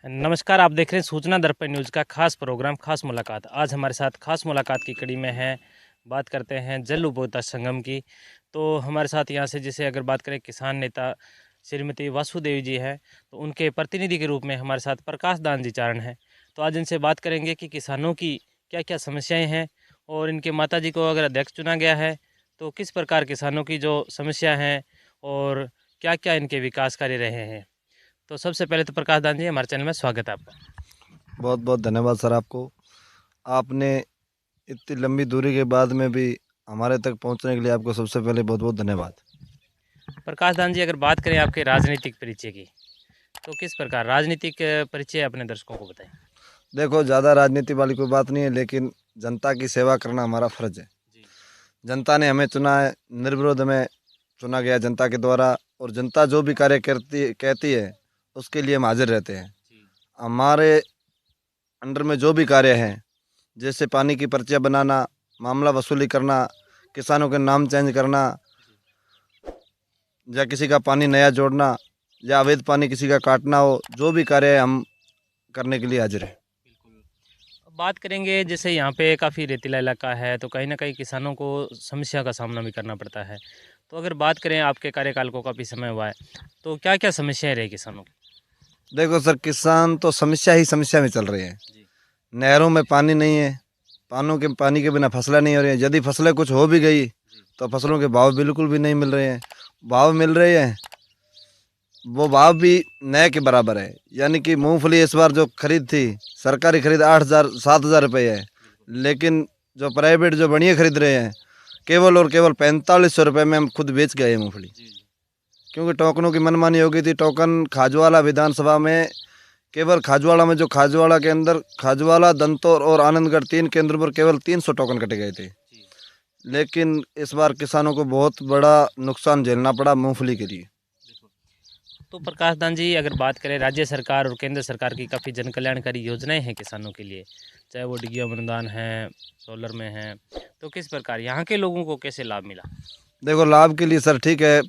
नमस्कार, आप देख रहे हैं सूचना दर्पण न्यूज़ का खास प्रोग्राम खास मुलाकात। आज हमारे साथ खास मुलाकात की कड़ी में है, बात करते हैं जल उपभोक्ता संगम की। तो हमारे साथ यहाँ से जैसे अगर बात करें किसान नेता श्रीमती वासुदेवी जी हैं, तो उनके प्रतिनिधि के रूप में हमारे साथ प्रकाश दान जी चारण हैं। तो आज इनसे बात करेंगे कि किसानों की क्या-क्या समस्याएँ हैं और इनके माताजी को अगर अध्यक्ष चुना गया है, तो किस प्रकार किसानों की जो समस्या हैं और क्या-क्या इनके विकास कार्य रहे हैं। तो सबसे पहले तो प्रकाश दान जी हमारे चैनल में स्वागत है आपका। बहुत बहुत धन्यवाद सर आपको। आपने इतनी लंबी दूरी के बाद में भी हमारे तक पहुंचने के लिए आपको सबसे पहले बहुत बहुत धन्यवाद। प्रकाश दान जी अगर बात करें आपके राजनीतिक परिचय की, तो किस प्रकार राजनीतिक परिचय अपने दर्शकों को बताएं। देखो, ज़्यादा राजनीति वाली कोई बात नहीं है, लेकिन जनता की सेवा करना हमारा फ़र्ज़ है। जी जनता ने हमें चुना है, निर्विरोध हमें चुना गया जनता के द्वारा, और जनता जो भी कार्य करती कहती है उसके लिए हम हाजिर रहते हैं। जी हमारे अंडर में जो भी कार्य हैं, जैसे पानी की पर्चियाँ बनाना, मामला वसूली करना, किसानों के नाम चेंज करना, जी या किसी का पानी नया जोड़ना, या अवैध पानी किसी का काटना हो, जो भी कार्य है हम करने के लिए हाजिर हैं। बिल्कुल। अब बात करेंगे जैसे यहाँ पे काफ़ी रेतीला इलाका है, तो कहीं ना कहीं किसानों को समस्या का सामना भी करना पड़ता है। तो अगर बात करें आपके कार्यकाल को काफ़ी समय हुआ है, तो क्या क्या समस्याएं रही किसानों की। देखो सर, किसान तो समस्या ही समस्या में चल रहे हैं। जी नहरों में पानी नहीं है, पानी के बिना फसलें नहीं हो रही हैं। यदि फसलें कुछ हो भी गई जी तो फसलों के भाव बिल्कुल भी नहीं मिल रहे हैं। भाव मिल रहे हैं, वो भाव भी नए के बराबर है। यानी कि मूंगफली इस बार जो खरीद थी, सरकारी खरीद 8,000 7,000 रुपये है, बिल्कुल। लेकिन जो प्राइवेट जो बढ़िया खरीद रहे हैं, केवल और केवल 4500 रुपये में हम खुद बेच गए मूंगफली। जी जी क्योंकि टोकनों की मनमानी हो गई थी। टोकन खाजवाला विधानसभा में, केवल खाजवाड़ा में, जो खाजवाड़ा के अंदर खाजवाड़ा, दंतौर और आनंदगढ़ 3 केंद्र पर केवल 300 टोकन कटे गए थे। जी लेकिन इस बार किसानों को बहुत बड़ा नुकसान झेलना पड़ा मूंगफली के लिए। बिल्कुल। तो प्रकाश दान जी अगर बात करें राज्य सरकार और केंद्र सरकार की काफ़ी जन कल्याणकारी योजनाएं हैं किसानों के लिए, चाहे वो डिगिया अनुदान है, सोलर में है, तो किस प्रकार यहाँ के लोगों को कैसे लाभ मिला। देखो, लाभ के लिए सर ठीक है,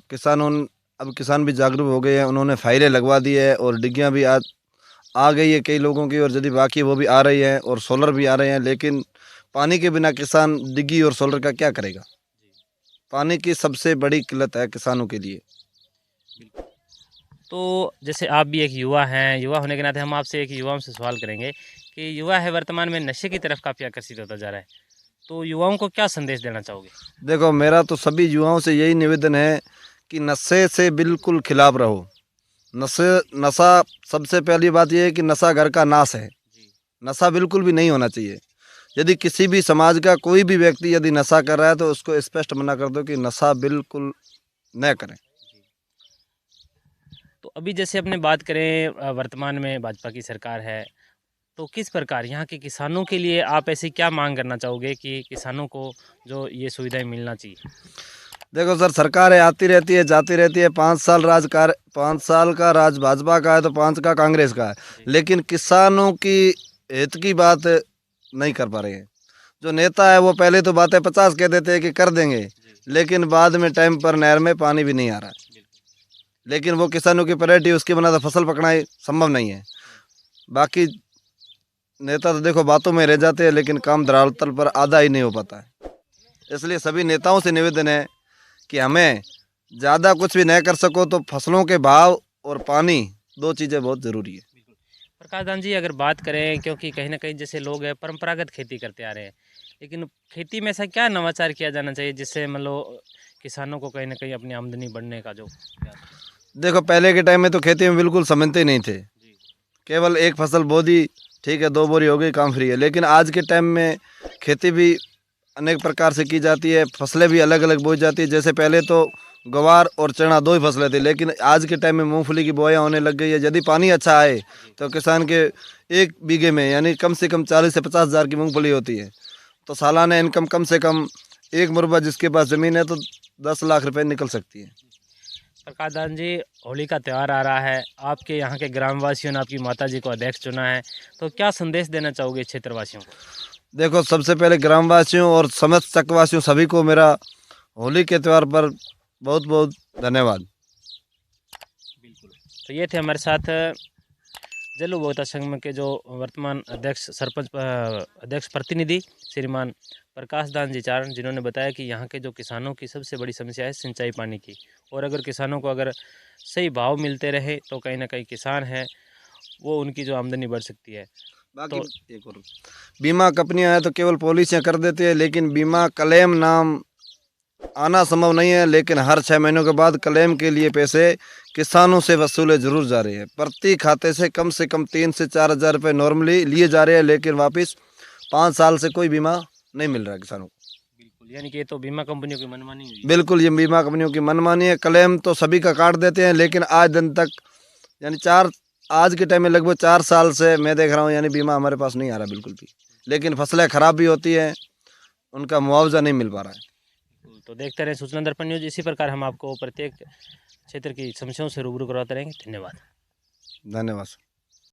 अब किसान भी जागरूक हो गए हैं। उन्होंने फाइलें लगवा दी है और डिग्गियाँ भी आ गई है कई लोगों की, और यदि बाकी वो भी आ रही है, और सोलर भी आ रहे हैं। लेकिन पानी के बिना किसान डिग्गी और सोलर का क्या करेगा? जी पानी की सबसे बड़ी किल्लत है किसानों के लिए। बिल्कुल। तो जैसे आप भी एक युवा हैं, युवा होने के नाते हम आपसे एक युवाओं से सवाल करेंगे कि युवा है वर्तमान में नशे की तरफ काफ़ी आकर्षित होता जा रहा है, तो युवाओं को क्या संदेश देना चाहोगे। देखो, मेरा तो सभी युवाओं से यही निवेदन है कि नशे से बिल्कुल खिलाफ रहो। नशे नशा सबसे पहली बात यह है कि नशा घर का नाश है। जी नशा बिल्कुल भी नहीं होना चाहिए। यदि किसी भी समाज का कोई भी व्यक्ति यदि नशा कर रहा है तो उसको स्पष्ट मना कर दो कि नशा बिल्कुल न करें। जी। तो अभी जैसे अपने बात करें वर्तमान में भाजपा की सरकार है, तो किस प्रकार यहाँ के किसानों के लिए आप ऐसी क्या मांग करना चाहोगे कि किसानों को जो ये सुविधाएं मिलना चाहिए। देखो सर, सरकारें आती रहती है, जाती रहती है। 5 साल का राज भाजपा का है तो 5 का कांग्रेस का है। जी लेकिन किसानों की हित की बात नहीं कर पा रहे हैं। जो नेता है वो पहले तो बातें 50 कह देते हैं कि कर देंगे, जी लेकिन बाद में टाइम पर नहर में पानी भी नहीं आ रहा है। बिल्कुल। लेकिन वो किसानों की प्रायोरिटी उसके बिना तो फसल पकना ही संभव नहीं है। बाकी नेता तो देखो बातों में रह जाते हैं, लेकिन काम धरातल पर आधा ही नहीं हो पाता है। इसलिए सभी नेताओं से निवेदन है कि हमें ज़्यादा कुछ भी न कर सको तो फसलों के भाव और पानी, 2 चीज़ें बहुत ज़रूरी है। बिल्कुल। प्रकाश दान जी अगर बात करें क्योंकि कहीं न कहीं जैसे लोग हैं परंपरागत खेती करते आ रहे हैं, लेकिन खेती में ऐसा क्या नवाचार किया जाना चाहिए जिससे मान लो किसानों को कहीं न कहीं अपनी आमदनी बढ़ने का जो प्रयास हो? देखो, पहले के टाइम में तो खेती में बिल्कुल समझते ही नहीं थे। जी, केवल एक फसल बो दी, ठीक है, 2 बोरी हो गई, काम फ्री है। लेकिन आज के टाइम में खेती भी अनेक प्रकार से की जाती है, फसलें भी अलग अलग बोई जाती है। जैसे पहले तो ग्वार और चना 2 ही फसलें थी, लेकिन आज के टाइम में मूंगफली की बुआई होने लग गई है। यदि पानी अच्छा आए जी, तो किसान के 1 बीघे में यानी कम से कम 40 से 50 हज़ार की मूंगफली होती है। तो सालाना इनकम कम से कम, एक मुरबा जिसके पास ज़मीन है तो 10 लाख रुपए निकल सकती है। प्रकाश दान जी होली का त्यौहार आ रहा है, आपके यहाँ के ग्रामवासियों ने आपकी माताजी को अध्यक्ष चुना है, तो क्या संदेश देना चाहोगे क्षेत्रवासियों को? देखो, सबसे पहले ग्रामवासियों और समस्त चकवासियों सभी को मेरा होली के त्यौहार पर बहुत बहुत धन्यवाद। बिल्कुल। तो ये थे हमारे साथ जल उपभोक्ता संघ के जो वर्तमान अध्यक्ष प्रतिनिधि श्रीमान प्रकाश दान जी चारण, जिन्होंने बताया कि यहाँ के जो किसानों की सबसे बड़ी समस्या है सिंचाई पानी की, और अगर किसानों को अगर सही भाव मिलते रहे तो कहीं ना कहीं किसान है वो उनकी जो आमदनी बढ़ सकती है। बाकी एक और बीमा कंपनियां हैं तो केवल पॉलिसियां कर देती है, लेकिन बीमा क्लेम नाम आना संभव नहीं है। लेकिन हर 6 महीनों के बाद क्लेम के लिए पैसे किसानों से वसूले जरूर जा रहे हैं। प्रति खाते से कम 3 से 4 हज़ार रुपये नॉर्मली लिए जा रहे हैं, लेकिन वापस 5 साल से कोई बीमा नहीं मिल रहा है किसानों को। बिल्कुल, यानी कि ये तो बीमा कंपनियों की मनमानी हुई है। बिल्कुल, ये बीमा कंपनियों की मनमानी है। क्लेम तो सभी का काट देते हैं, लेकिन आज दिन तक यानी आज के टाइम में लगभग 4 साल से मैं देख रहा हूँ यानी बीमा हमारे पास नहीं आ रहा बिल्कुल भी। लेकिन फसलें खराब भी होती हैं, उनका मुआवजा नहीं मिल पा रहा है। तो देखते रहें सूचना दर्पण न्यूज। इसी प्रकार हम आपको प्रत्येक क्षेत्र की समस्याओं से रूबरू करवाते रहेंगे। धन्यवाद। धन्यवाद।